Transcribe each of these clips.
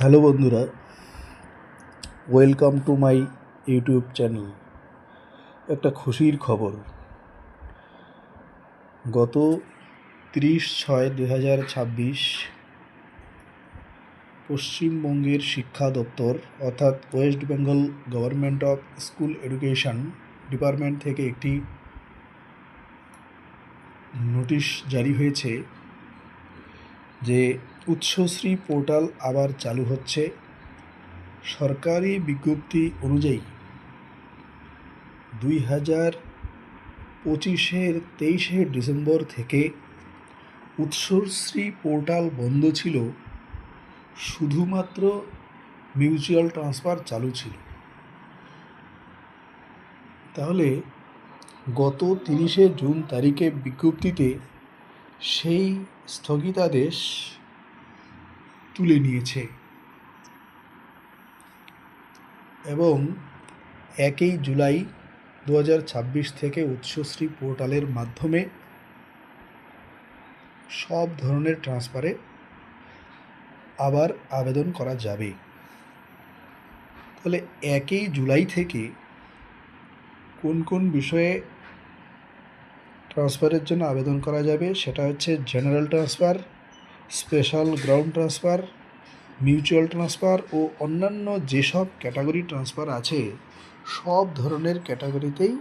Hello বন্ধুরা, welcome to my YouTube channel. একটা খুশির খবর, গত 30/6/2026 পশ্চিমবঙ্গের শিক্ষা দপ্তর অর্থাৎ West Bengal government of school education department থেকে একটি নোটিশ জারি হয়েছে যে উচ্চশ্রী পোর্টাল আবার চালু হচ্ছে। সরকারি বিজ্ঞপ্তি অনুযায়ী 2025-23 ডিসেম্বর থেকে উৎসশ্রী পোর্টাল বন্ধ ছিল, শুধুমাত্র মিউচুয়াল ট্রান্সফার চালু ছিল। তাহলে গত 30 জুন তারিখে বিজ্ঞপ্তিতে সেই স্থগিতাদেশ তুলে নিয়েছে এবং 1 জুলাই 2026 থেকে উচ্চশ্রী পোর্টালের মাধ্যমে সব ধরনের ট্রান্সফারে আবার আবেদন করা যাবে। তাহলে 1 জুলাই থেকে কোন কোন বিষয়ে ট্রান্সফারের জন্য আবেদন করা যাবে সেটা হচ্ছে general transfer, special ground transfer, mutual transfer ও অন্যান্য যেসব ক্যাটাগরি ট্রান্সফার আছে সব ধরনের ক্যাটাগরিতেই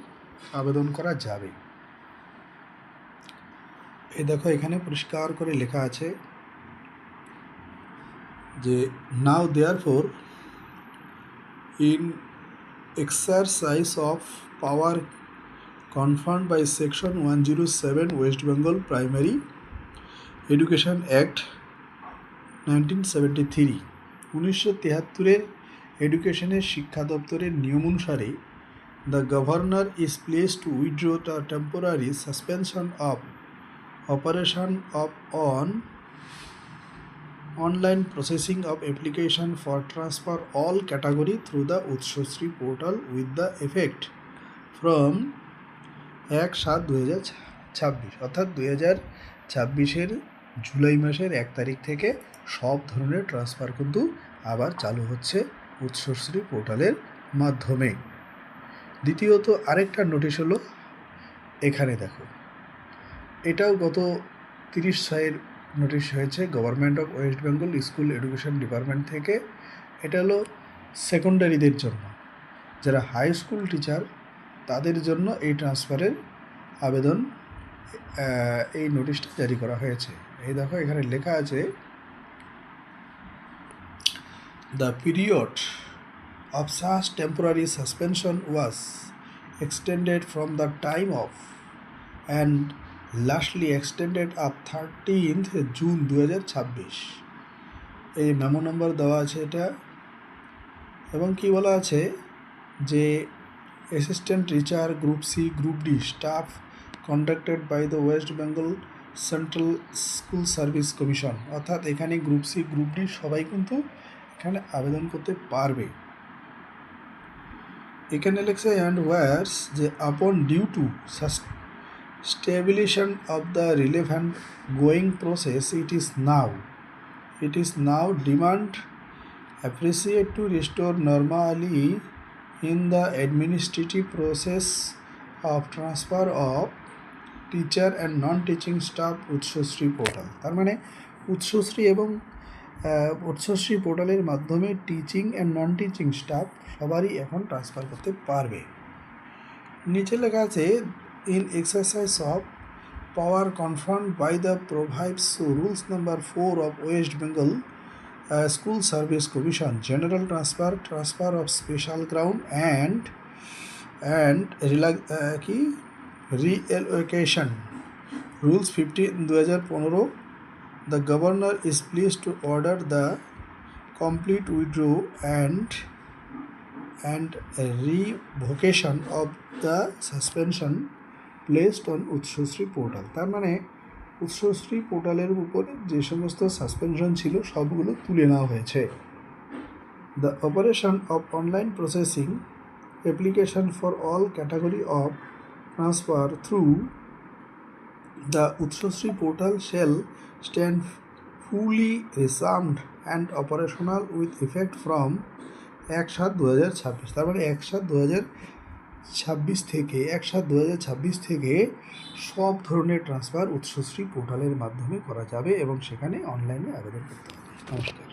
আবেদন করা যাবে। এই দেখো, এখানে পরিষ্কার করে লেখা আছে যে now therefore in exercise of power conferred by Section 107 West Bengal Primary Education Act 1973 1973 এডুকেশনের শিক্ষা দপ্তরের নিয়ম অনুসারে the governor is place to withdraw the temporary suspension of operation of online processing of application for transfer all category through the Utshosri portal with the effect from 1/7/2026 অর্থাৎ 2026 জুলাই মাসের 1 তারিখ থেকে সব ধরনের ট্রান্সফার কিন্তু আবার চালু হচ্ছে উৎসশ্রী পোর্টালের মাধ্যমে। দ্বিতীয়ত আরেকটা নোটিশ হলো, এখানে দেখো, এটাও গত 30/6 নোটিশ হয়েছে government of West Bengal school education department থেকে। এটা হলো সেকেন্ডারিদের জন্য, যারা হাই স্কুল টিচার তাদের জন্য এই ট্রান্সফারের আবেদন, এই নোটিশটা জারি করা হয়েছে। এই দেখো, এখানে লেখা আছে the period of such temporary suspension was extended from the time of and lastly extended up 13th June 2026। এই মেমো নম্বর দেওয়া আছে এটা, এবং কি বলা আছে যে assistant teacher group C group D staff conducted by the West Bengal Central School Service Commission, অর্থাৎ এখানে গ্রুপ সি গ্রুপ ডি সবাই কিন্তু এখানে আবেদন করতে পারবে। এখানে লেখছে অ্যান্ড ওয়ার্স যে আপন due to stabilization of the relevant going process, it is now demand appreciate to restore normality in the administrative process of transfer of teacher and non-teaching staff Utsashree portal. তার মানে উৎসশ্রী এবং উৎসশ্রী পোর্টালের মাধ্যমে teaching and non teaching staff সবারই এখন transfer করতে পারবে। নিচে লেখা আছে in exercise of power conferred by the provides rules number 4 of West Bengal School Service Commission, general transfer of special ground and reallocation rules 15/2015, the governor is pleased to order the complete withdrawal and revocation of the suspension placed on Utsashree portal. তার মানে উৎসশ্রী পোর্টালের উপরে যে সমস্ত suspension ছিল সবগুলো তুলে নেওয়া হয়েছে। The operation of online processing application for all category of transfer through the Utsashree portal shall stand fully resumed and operational with effect from 1/7/2026। তার মানে 1/7/2026 থেকে সব ধরনের ট্রান্সফার উৎসশ্রী পোর্টালের মাধ্যমে করা যাবে এবং সেখানে অনলাইনে আবেদন করতে হবে। নমস্কার।